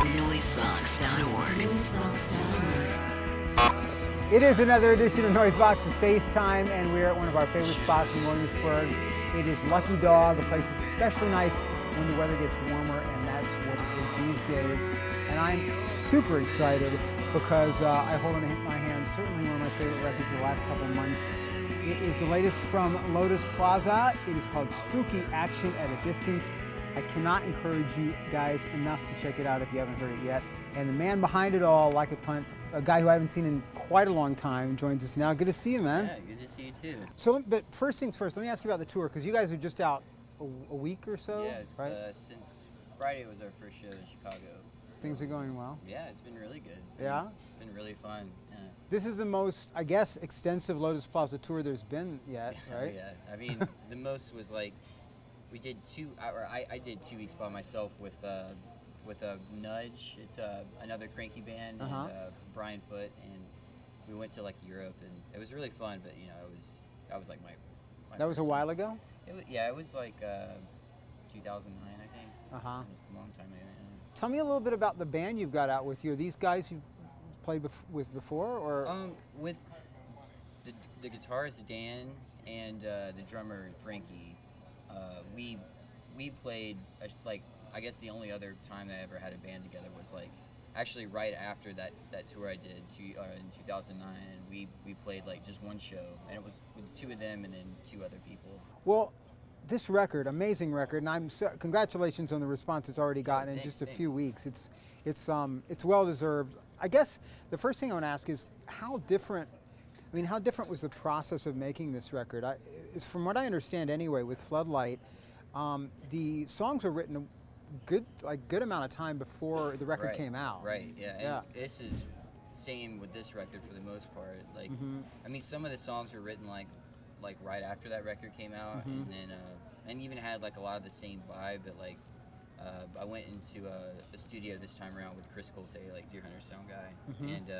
Noisevox.org. It is another edition of Noisevox's FaceTime, and we're at one of our favorite spots in Williamsburg. It is Luckydog, a place that's especially nice when the weather gets warmer, and that's what it is these days. And I'm super excited because I hold in my hand certainly one of my favorite records of the last couple months. It is the latest from Lotus Plaza. It is called Spooky Action at a Distance. I cannot encourage you guys enough to check it out if you haven't heard it yet. And the man behind it all, Lockett Pundt, a guy who I haven't seen in quite a long time, joins us now. Good to see you, man. Yeah, good to see you too. So, but first things first, let me ask you about the tour, because you guys are just out a week or so, Yes, right? Since Friday was our first show in Chicago. Things are going well? Yeah, it's been really good. Yeah? It's been really fun. Yeah. This is the most, I guess, extensive Lotus Plaza tour there's been yet, right? Yeah, I mean, the most was like, we did I did 2 weeks by myself with a Nudge. It's another cranky band, and Brian Foote, and we went to like Europe, and it was really fun. But you know, that was like my That was a while ago? It was like 2009, I think. It was a long time ago. Yeah. Tell me a little bit about the band you've got out with you. Are these guys you've played with before, or? With the guitarist Dan and the drummer Frankie. We played like, I guess the only other time I ever had a band together was like actually right after that tour I did in 2009, and we played like just one show, and it was with the 2 of them and then 2 other people. Well, this record, amazing record, and congratulations on the response it's already gotten in just a few weeks. It's well deserved. I guess the first thing I want to ask is how different was the process of making this record? From what I understand anyway, with Floodlight, the songs were written a good amount of time before the record came out. Right, yeah. And this is same with this record for the most part. Like, I mean, some of the songs were written like right after that record came out, and then and even had like a lot of the same vibe. But like, I went into a studio this time around with Chris Colte, like Deer Hunter sound guy, and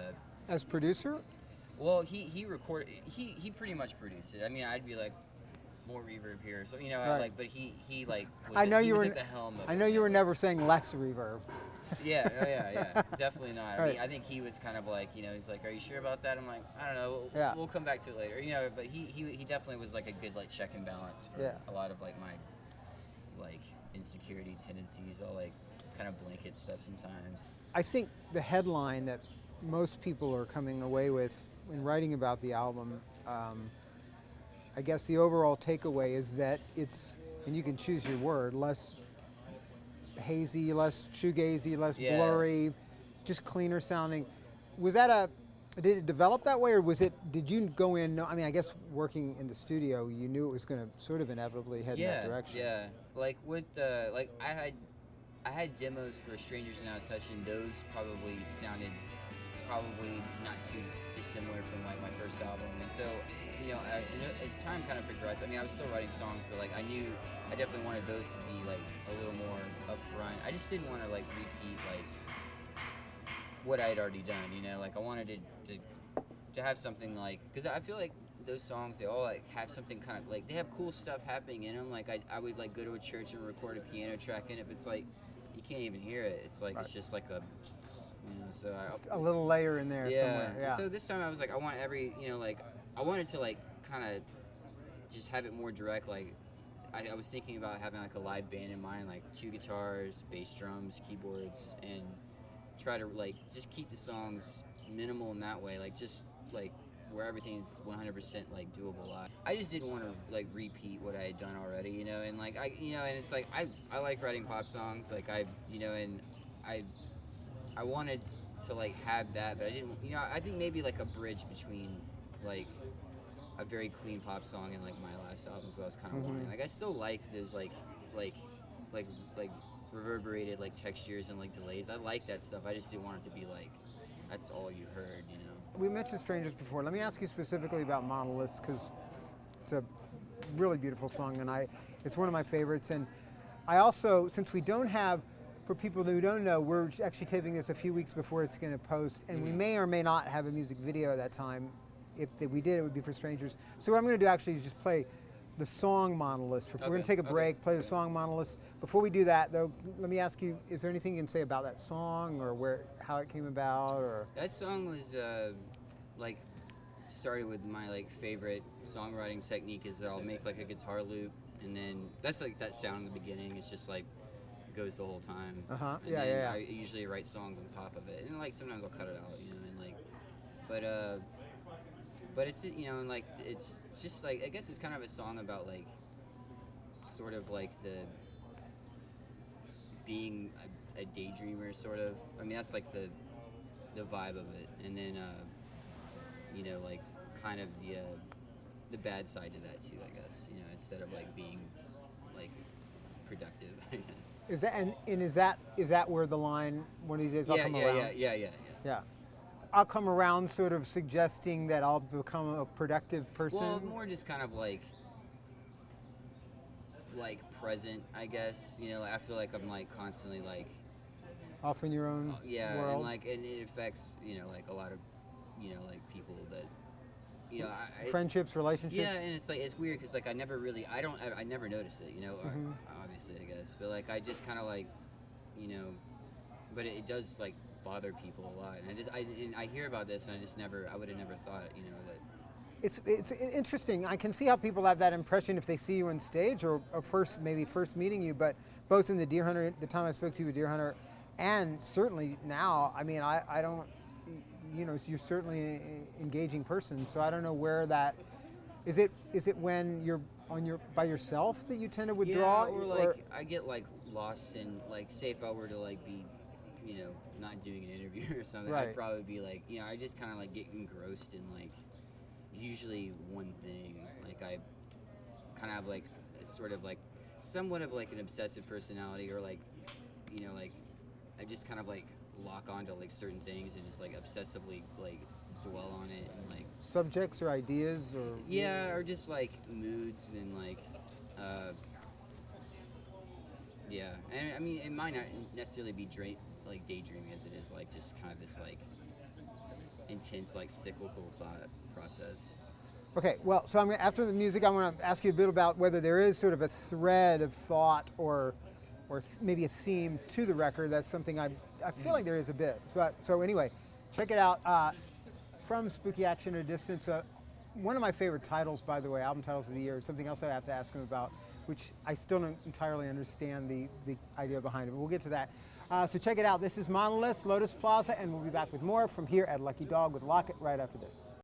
as producer. Well, he recorded. He pretty much produced it. I mean, I'd be like more reverb here, so you know, Right. but he like was, I know he you was were. at the helm of I know you were never saying less reverb. Yeah, definitely not. I Right. mean, I think he was kind of like, you know, he's like, "Are you sure about that?" I'm like, "I don't know. We'll come back to it later." You know, but he definitely was like a good like check and balance for a lot of like my like insecurity tendencies. I'll like kind of blanket stuff sometimes. I think the headline that most people are coming away with in writing about the album, I guess the overall takeaway is that it's, and you can choose your word, less hazy, less shoegazy, less blurry, just cleaner sounding. Did it develop that way, or did you go in, I mean, I guess working in the studio, you knew it was going to sort of inevitably head in that direction. Yeah, like with, like I had demos for Strangers Now Touch, and those probably sounded not too dissimilar from like my first album. And so, you know, as time kind of progressed, I mean, I was still writing songs, but like I knew I definitely wanted those to be like a little more upfront. I just didn't want to like repeat like what I had already done, you know. Like I wanted to have something like, because I feel like those songs, they all like have something kind of like, they have cool stuff happening in them. Like I would like go to a church and record a piano track in it, but it's like you can't even hear it. It's like It's just like a, you know, so just a little layer in there somewhere. Yeah. So this time I was like, I want you know, like I wanted to like kind of just have it more direct. Like I was thinking about having like a live band in mind, like 2 guitars, bass drums, keyboards, and try to like just keep the songs minimal in that way, like just like where everything's 100% like doable live. I just didn't want to like repeat what I had done already, you know, and like and it's like I like writing pop songs, like I wanted to like have that, but I didn't, you know, I think maybe like a bridge between like a very clean pop song and like my last album as well is kind of wanting. Like I still like those like reverberated like textures and like delays. I like that stuff. I just didn't want it to be like that's all you heard, you know. We mentioned Strangers before. Let me ask you specifically about Monoliths, because it's a really beautiful song, and it's one of my favorites. And I also, since we don't have, for people who don't know, we're actually taping this a few weeks before it's going to post, and we may or may not have a music video at that time. If we did, it would be for Strangers. So what I'm going to do actually is just play the song Monolith. We're going to Okay, take a okay. break, play the song Monolith. Before we do that, though, let me ask you: is there anything you can say about that song, or how it came about, or? That song was like started with my like favorite songwriting technique is that I'll make like a guitar loop, and then that's like that sound in the beginning. It's just like goes the whole time. And Yeah, then yeah. I usually write songs on top of it, and like sometimes I'll cut it out, you know, and like, but it's and like it's just like I guess it's kind of a song about like sort of like the being a daydreamer sort of. I mean that's like the vibe of it, and then like kind of the bad side to that too, I guess. Instead of like being like productive, I guess. Is that is that where the line one of these days I'll come around? Yeah. I'll come around, sort of suggesting that I'll become a productive person. Well, more just kind of like present, I guess. I feel like I'm like constantly like off in your own world. and it affects like a lot of like people that friendships, relationships. Yeah, and it's like it's weird because like I never noticed it, or, obviously I guess, but like I just kind of like but it does like bother people a lot, and I hear about this and I would have never thought that. It's interesting. I can see how people have that impression if they see you on stage or first meeting you, but both in the Deer Hunter, the time I spoke to you with Deer Hunter, and certainly now. I mean, I don't. You're certainly an engaging person, so I don't know where that is. It when you're by yourself that you tend to withdraw, or like I get like lost in like say if I were to like be not doing an interview or something, right. I'd probably be like I just kind of like get engrossed in like usually one thing. Like I kind of have like sort of like somewhat of like an obsessive personality, or like like I just kind of like lock onto like certain things and just like obsessively like dwell on it, and like subjects or ideas or or just like moods and like and I mean it might not necessarily be daydreaming as it is like just kind of this like intense like cyclical thought process. Okay, well, so after the music, I want to ask you a bit about whether there is sort of a thread of thought or maybe a theme to the record. That's something I feel like there is a bit. So anyway, check it out. From Spooky Action at a Distance, one of my favorite titles, by the way, album titles of the year, something else I have to ask him about, which I still don't entirely understand the idea behind it, but we'll get to that. So check it out. This is Monolith, Lotus Plaza, and we'll be back with more from here at Lucky Dog with Lockett right after this.